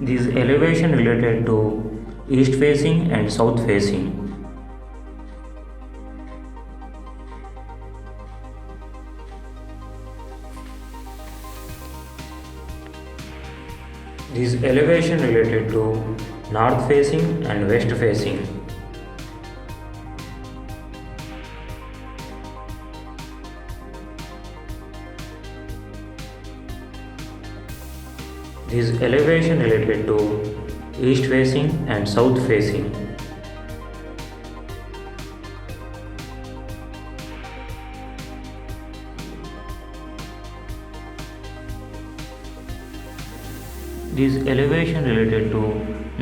This elevation related to east facing and south facing. This elevation related to north facing and west facing. This elevation related to east facing and south facing. This elevation related to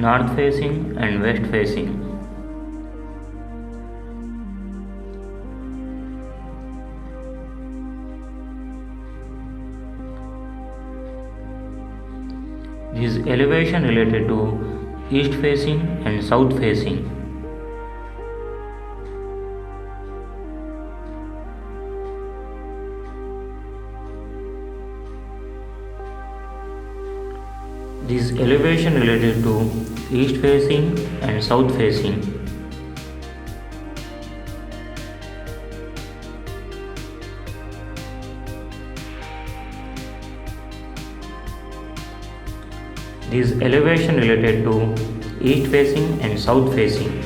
north facing and west facing. This elevation related to east facing and south facing. This elevation related to east facing and south facing. This elevation related to east facing and south facing.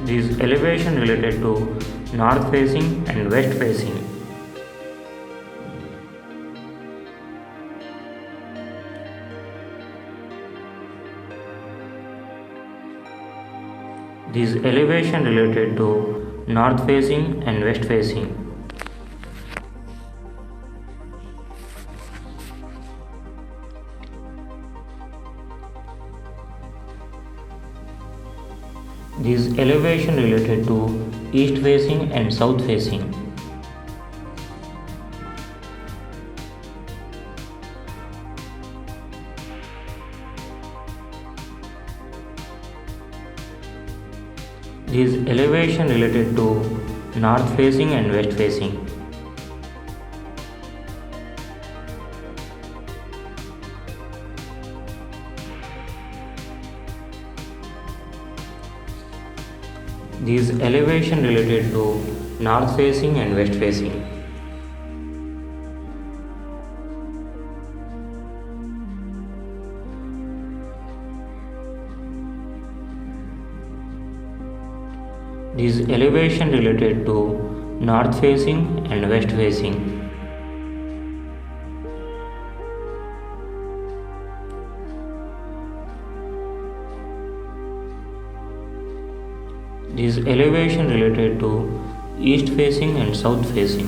This elevation related to north facing and west facing. This elevation related to north facing and west facing. This elevation related to east facing and south facing. This elevation related to north facing and west facing. This elevation related to north facing and west facing. This elevation related to north facing and west facing. This elevation related to east facing and south facing.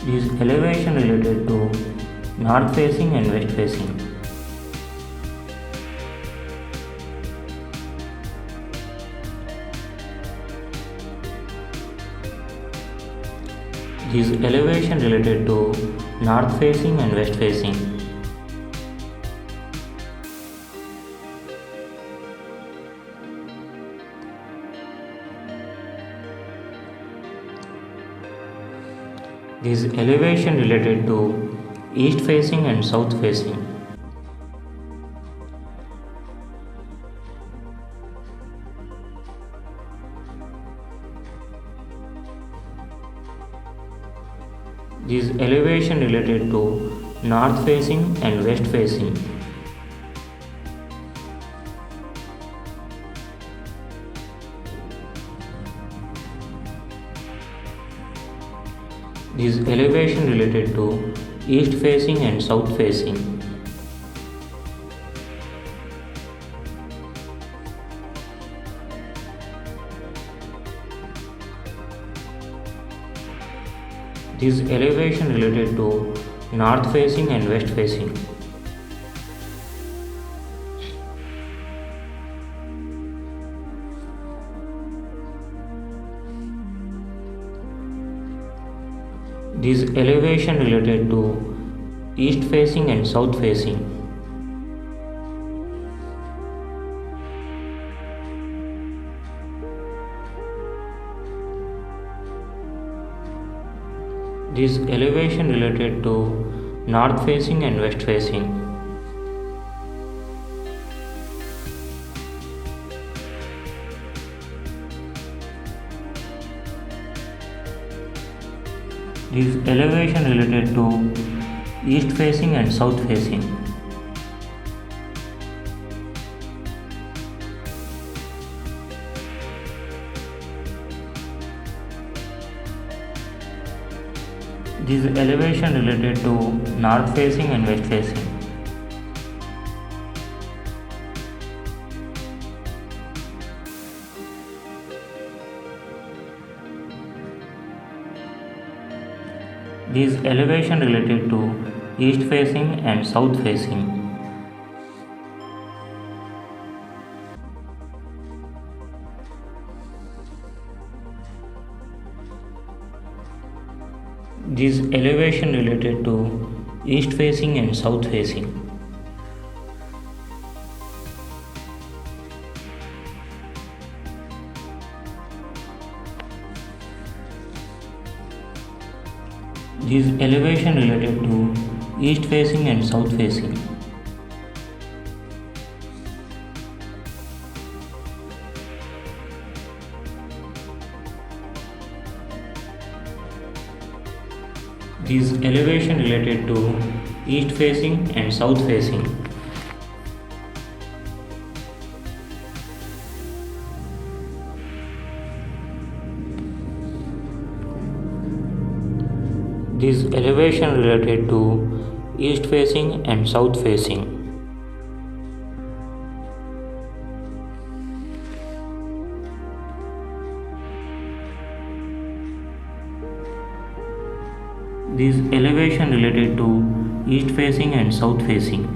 This elevation related to north facing and west facing. This elevation related to north facing and west facing. This elevation related to east facing and south facing. This elevation related to north facing and west facing. This elevation related to east facing and south facing. This elevation related to north facing and west facing. This elevation related to east facing and south facing. This elevation related to north facing and west facing. This elevation related to east facing and south facing. This elevation related to north facing and west facing. This elevation related to east facing and south facing. This elevation related to east facing and south facing. This elevation related to east facing and south facing. This elevation related to east facing and south facing. This elevation related to east facing and south facing. This elevation related to east facing and south facing.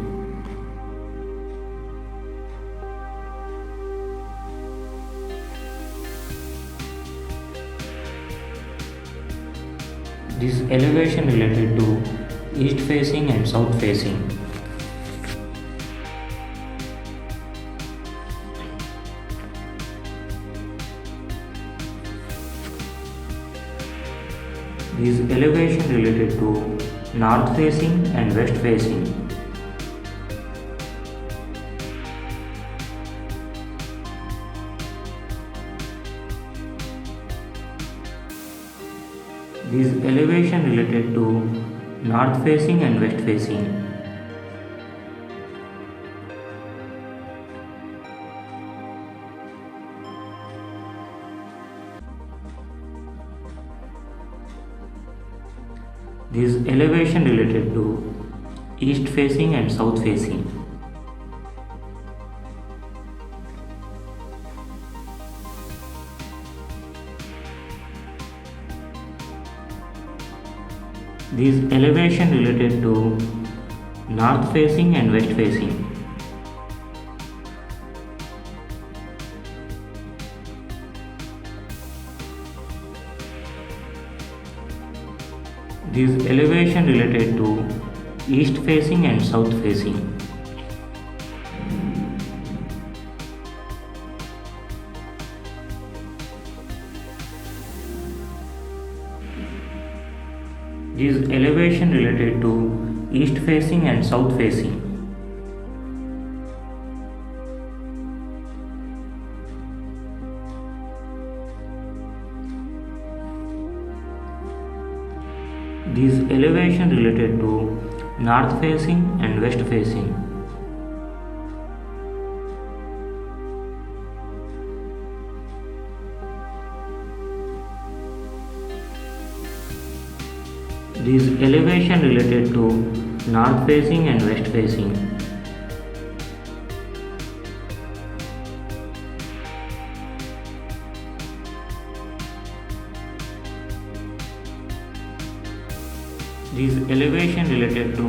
This elevation related to east facing and south facing. This elevation related to north facing and west facing. This elevation related to north facing and west facing. This elevation related to east facing and south facing. This elevation related to north facing and west facing. This elevation related to east facing and south facing. This elevation related to east facing and south facing. This elevation related to north facing and west facing. This elevation related to north facing and west facing. This elevation related to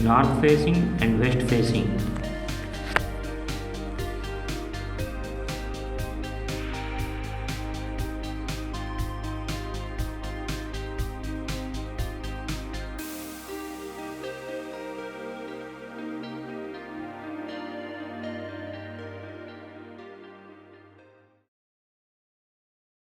north facing and west facing.